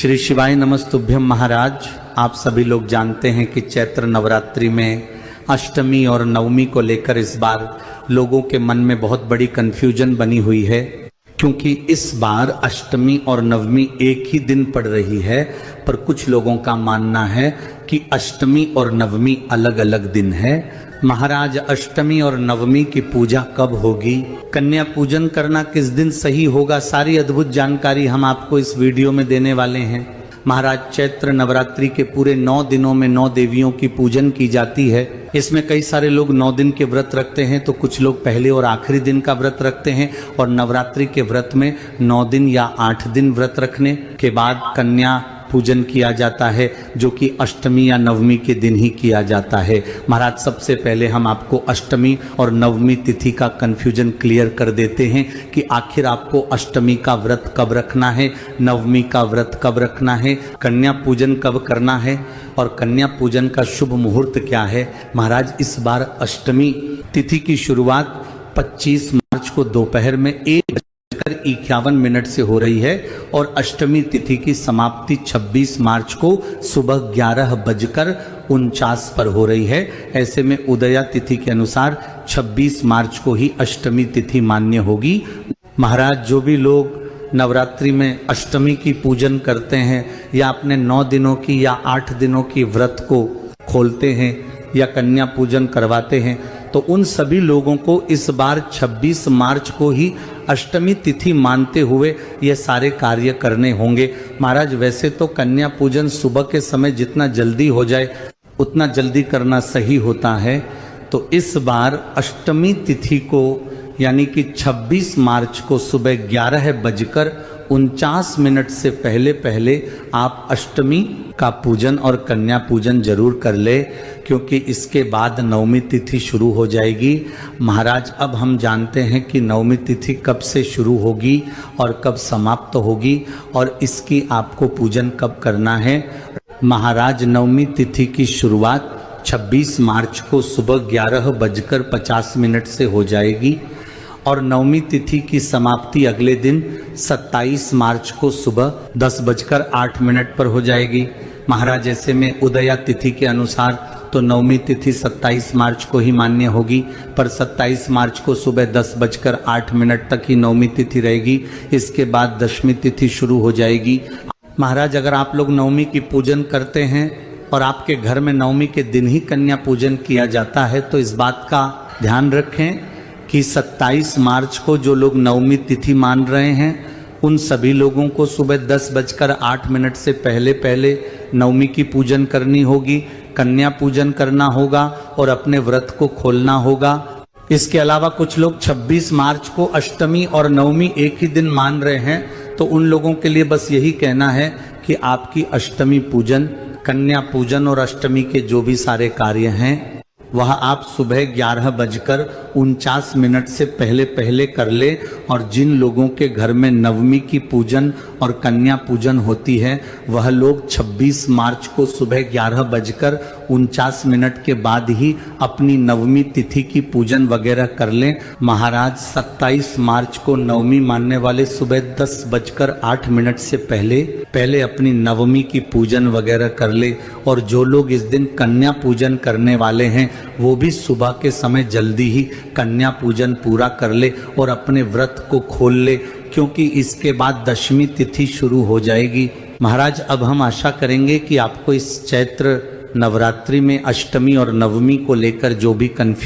श्री शिवाय नमस्तुभ्यम महाराज। आप सभी लोग जानते हैं कि चैत्र नवरात्रि में अष्टमी और नवमी को लेकर इस बार लोगों के मन में बहुत बड़ी कंफ्यूजन बनी हुई है, क्योंकि इस बार अष्टमी और नवमी एक ही दिन पड़ रही है। पर कुछ लोगों का मानना है कि अष्टमी और नवमी अलग अलग दिन है। महाराज, अष्टमी और नवमी की पूजा कब होगी, कन्या पूजन करना किस दिन सही होगा, सारी अद्भुत जानकारी हम आपको इस वीडियो में देने वाले हैं। महाराज, चैत्र नवरात्रि के पूरे 9 दिनों में 9 देवियों की पूजन की जाती है। इसमें कई सारे लोग 9 दिन के व्रत रखते हैं, तो कुछ लोग पहले और आखिरी दिन का व्रत रखते हैं। और नवरात्रि के व्रत में 9 दिन या 8 दिन व्रत रखने के बाद कन्या पूजन किया जाता है, जो कि अष्टमी या नवमी के दिन ही किया जाता है। महाराज, सबसे पहले हम आपको अष्टमी और नवमी तिथि का कंफ्यूजन क्लियर कर देते हैं कि आखिर आपको अष्टमी का व्रत कब रखना है, नवमी का व्रत कब रखना है, कन्या पूजन कब करना है और कन्या पूजन का शुभ मुहूर्त क्या है। महाराज, इस बार अष्टमी तिथि की शुरुआत 25 मार्च को दोपहर में 1:51 से हो रही है और अष्टमी तिथि की समाप्ति 26 मार्च को सुबह 11:49 पर हो रही है। ऐसे में उदया तिथि के अनुसार 26 मार्च को ही अष्टमी तिथि मान्य होगी। महाराज, जो भी लोग नवरात्रि में अष्टमी की पूजन करते हैं या अपने 9 दिनों की या 8 दिनों की व्रत को खोलते हैं या कन्या पूजन करवाते हैं, तो उन सभी लोगों को इस बार 26 मार्च को ही अष्टमी तिथि मानते हुए ये सारे कार्य करने होंगे। महाराज, वैसे तो कन्या पूजन सुबह के समय जितना जल्दी हो जाए उतना जल्दी करना सही होता है, तो इस बार अष्टमी तिथि को यानी कि 26 मार्च को सुबह 11:49 से पहले आप अष्टमी का पूजन और कन्या पूजन जरूर कर ले, क्योंकि इसके बाद नवमी तिथि शुरू हो जाएगी। महाराज, अब हम जानते हैं कि नवमी तिथि कब से शुरू होगी और कब समाप्त होगी और इसकी आपको पूजन कब करना है। महाराज, नवमी तिथि की शुरुआत 26 मार्च को सुबह 11:50 से हो जाएगी और नवमी तिथि की समाप्ति अगले दिन 27 मार्च को सुबह 10:08 पर हो जाएगी। महाराज, ऐसे में उदया तिथि के अनुसार तो नवमी तिथि 27 मार्च को ही मान्य होगी, पर 27 मार्च को सुबह 10:08 तक ही नवमी तिथि रहेगी। इसके बाद दशमी तिथि शुरू हो जाएगी। महाराज, अगर आप लोग नवमी की पूजन करते हैं और आपके घर में नवमी के दिन ही कन्या पूजन किया जाता है, तो इस बात का ध्यान रखें कि 27 मार्च को जो लोग नवमी तिथि मान रहे हैं उन सभी लोगों को सुबह 10:08 से पहले नवमी की पूजन करनी होगी, कन्या पूजन करना होगा और अपने व्रत को खोलना होगा। इसके अलावा कुछ लोग 26 मार्च को अष्टमी और नवमी एक ही दिन मान रहे हैं, तो उन लोगों के लिए बस यही कहना है कि आपकी अष्टमी पूजन, कन्या पूजन और अष्टमी के जो भी सारे कार्य हैं वह आप सुबह 11:49 से पहले कर ले। और जिन लोगों के घर में नवमी की पूजन और कन्या पूजन होती है वह लोग 26 मार्च को सुबह 11:49 के बाद ही अपनी नवमी तिथि की पूजन वगैरह कर लें। महाराज, 27 मार्च को नवमी मानने वाले सुबह 10:08 से पहले अपनी नवमी की पूजन वगैरह कर ले। और जो लोग इस दिन कन्या पूजन करने वाले हैं वो भी सुबह के समय जल्दी ही कन्या पूजन पूरा कर ले और अपने व्रत को खोल ले, क्योंकि इसके बाद दशमी तिथि शुरू हो जाएगी। महाराज, अब हम आशा करेंगे कि आपको इस चैत्र नवरात्रि में अष्टमी और नवमी को लेकर जो भी कंफ्यूजन